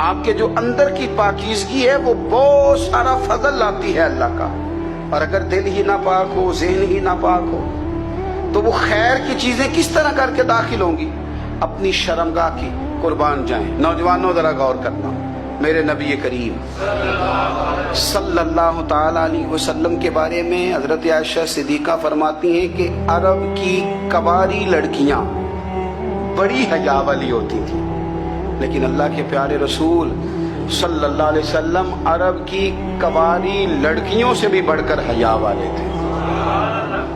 آپ کے جو اندر کی پاکیزگی ہے وہ بہت سارا فضل لاتی ہے اللہ کا. اور اگر دل ہی ناپاک ہو، ذہن ہی ناپاک ہو، تو وہ خیر کی چیزیں کس طرح کر کے داخل ہوں گی؟ اپنی شرمگاہ کی قربان جائیں. نوجوانوں ذرا غور کرنا. میرے نبی کریم صلی اللہ تعالی علیہ وسلم کے بارے میں حضرت عائشہ صدیقہ فرماتی ہیں کہ عرب کی کواری لڑکیاں بڑی حیا والی ہوتی تھیں، لیکن اللہ کے پیارے رسول صلی اللہ علیہ وسلم عرب کی کواری لڑکیوں سے بھی بڑھ کر حیا والے تھے.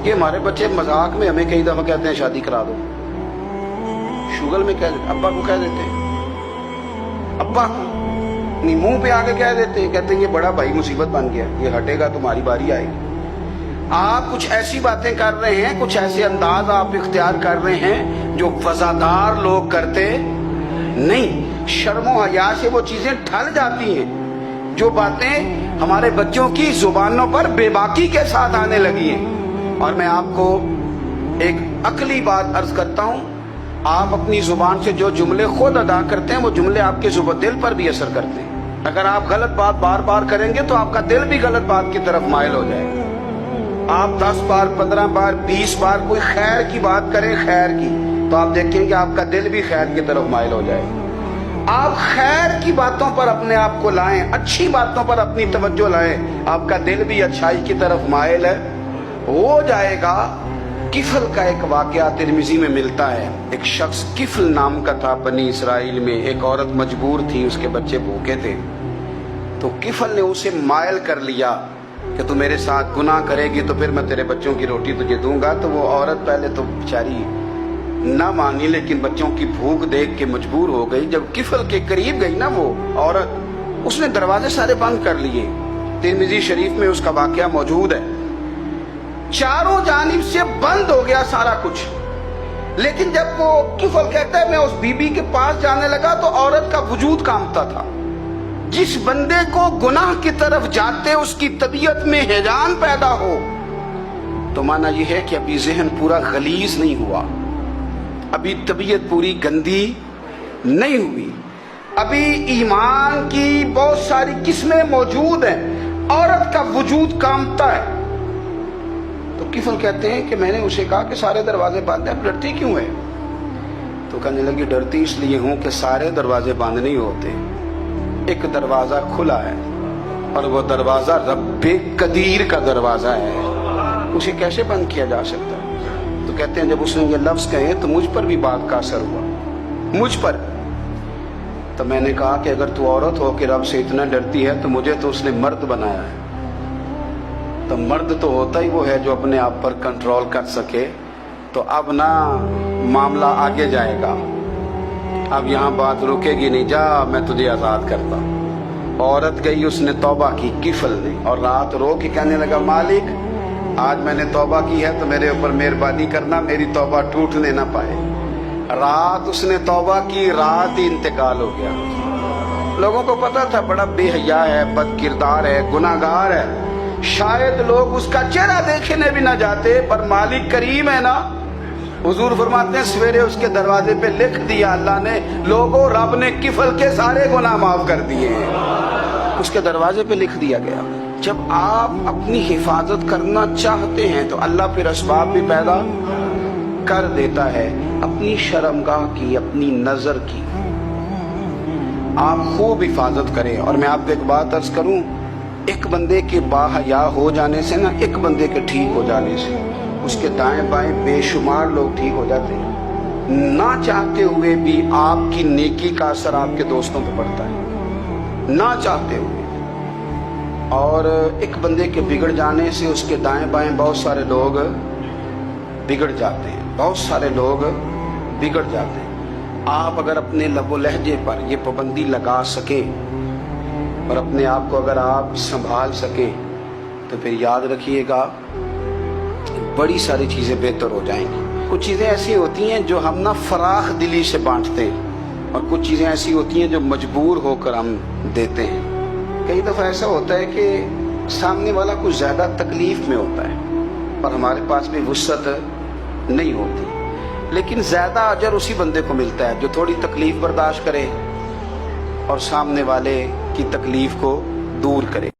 یہ ہمارے بچے مذاق میں ہمیں کئی دفعہ کہتے ہیں شادی کرا دو، شوگل میں کہہ دیتے، ابا کو کہہ دیتے ہیں، ابا نہیں منہ پہ آگے کہہ دیتے ہیں، کہتے ہیں یہ بڑا بھائی مصیبت بن گیا، یہ ہٹے گا تمہاری باری آئے گی. آپ کچھ ایسی باتیں کر رہے ہیں، کچھ ایسے انداز آپ اختیار کر رہے ہیں جو وفادار لوگ کرتے نہیں. شرم و حیا سے وہ چیزیں ڈھل جاتی ہیں جو باتیں ہمارے بچوں کی زبانوں پر بے باکی کے ساتھ آنے لگی ہیں. اور میں آپ کو ایک عقلی بات عرض کرتا ہوں، آپ اپنی زبان سے جو جملے خود ادا کرتے ہیں وہ جملے آپ کے دل پر بھی اثر کرتے ہیں. اگر آپ غلط بات بار بار کریں گے تو آپ کا دل بھی غلط بات کی طرف مائل ہو جائے گا. آپ 10 بار 15 بار 20 بار کوئی خیر کی بات کریں، خیر کی، تو آپ دیکھیں کہ آپ کا دل بھی خیر کی طرف مائل ہو جائے گا. آپ خیر کی باتوں پر اپنے آپ کو لائیں، اچھی باتوں پر اپنی توجہ لائیں، آپ کا دل بھی اچھائی کی طرف مائل ہو جائے گا. کفل کا ایک واقعہ ترمذی میں ملتا ہے. ایک شخص کفل نام کا تھا بنی اسرائیل میں. ایک عورت مجبور تھی، اس کے بچے بھوکے تھے، تو کفل نے اسے مائل کر لیا کہ تو میرے ساتھ گناہ کرے گی تو پھر میں تیرے بچوں کی روٹی تجھے دوں گا. تو وہ عورت پہلے تو بیچاری نہ مانی، لیکن بچوں کی بھوک دیکھ کے مجبور ہو گئی. جب کفل کے قریب گئی نا وہ عورت، اس نے دروازے سارے بند کر لیے. ترمذی شریف میں اس کا واقعہ موجود ہے. چاروں جانب سے بند ہو گیا سارا کچھ. لیکن جب وہ کفل کہتا ہے میں اس بی بی کے پاس جانے لگا تو عورت کا وجود کانپتا تھا. جس بندے کو گناہ کی طرف جاتے اس کی طبیعت میں ہیجان پیدا ہو تو مانا یہ ہے کہ ابھی ذہن پورا غلیظ نہیں ہوا، ابھی طبیعت پوری گندی نہیں ہوئی، ابھی ایمان کی بہت ساری قسمیں موجود ہیں. عورت کا وجود کانپتا ہے. تو کفل کہتے ہیں کہ میں نے اسے کہا کہ سارے دروازے بند ہیں، ڈرتی کیوں ہے؟ تو کہنے لگی ڈرتی اس لیے ہوں کہ سارے دروازے بند نہیں ہوتے، ایک دروازہ کھلا ہے اور وہ دروازہ رب قدیر کا دروازہ ہے، اسے کیسے بند کیا جا سکتا ہے؟ تو کہتے ہیں جب اس نے یہ لفظ کہے تو مجھ پر بھی بات کا اثر ہوا، مجھ پر. تو میں نے کہا کہ اگر تو عورت ہو کہ رب سے اتنا ڈرتی ہے تو مجھے تو اس نے مرد بنایا ہے. تو مرد تو ہوتا ہی وہ ہے جو اپنے آپ پر کنٹرول کر سکے. تو اب نہ معاملہ آگے جائے گا، اب یہاں بات رکے گی نہیں، جا میں تجھے آزاد کرتا. عورت گئی، اس نے توبہ کی کفل نے، اور رات رو کے کہنے لگا مالک آج میں نے توبہ کی ہے تو میرے اوپر مہربانی کرنا، میری توبہ ٹوٹنے نہ پائے. رات اس نے توبہ کی، رات ہی انتقال ہو گیا. لوگوں کو پتا تھا بڑا بے حیا ہے، بد کردار ہے، گناہ گار ہے، شاید لوگ اس کا چہرہ دیکھنے بھی نہ جاتے، پر مالک کریم ہے نا. حضور فرماتے ہیں سویرے اس کے دروازے پہ لکھ دیا اللہ نے، لوگوں رب نے کفل کے سارے گناہ معاف کر دیے ہیں. اس کے دروازے پہ لکھ دیا گیا. جب آپ اپنی حفاظت کرنا چاہتے ہیں تو اللہ پھر اسباب بھی پیدا کر دیتا ہے. اپنی شرمگاہ کی، اپنی نظر کی آپ خوب حفاظت کریں. اور میں آپ کو ایک بات عرض کروں، ایک بندے کے باحیا ہو جانے سے نا، ایک بندے کے ٹھیک ہو جانے سے اس کے دائیں بائیں بے شمار لوگ ٹھیک ہو جاتے ہیں. نہ چاہتے ہوئے بھی آپ کی نیکی کا اثر آپ کے دوستوں پہ پڑتا ہے، نہ چاہتے ہوئے. اور ایک بندے کے بگڑ جانے سے اس کے دائیں بائیں بہت سارے لوگ بگڑ جاتے ہیں، بہت سارے لوگ بگڑ جاتے ہیں. آپ اگر اپنے لب و لہجے پر یہ پابندی لگا سکیں اور اپنے آپ کو اگر آپ سنبھال سکیں تو پھر یاد رکھیے گا بڑی ساری چیزیں بہتر ہو جائیں گی. کچھ چیزیں ایسی ہوتی ہیں جو ہم نہ فراخ دلی سے بانٹتے ہیں، اور کچھ چیزیں ایسی ہوتی ہیں جو مجبور ہو کر ہم دیتے ہیں. کئی دفعہ ایسا ہوتا ہے کہ سامنے والا کچھ زیادہ تکلیف میں ہوتا ہے اور ہمارے پاس بھی وسعت نہیں ہوتی، لیکن زیادہ اجر اسی بندے کو ملتا ہے جو تھوڑی تکلیف برداشت کرے اور سامنے والے کی تکلیف کو دور کرے.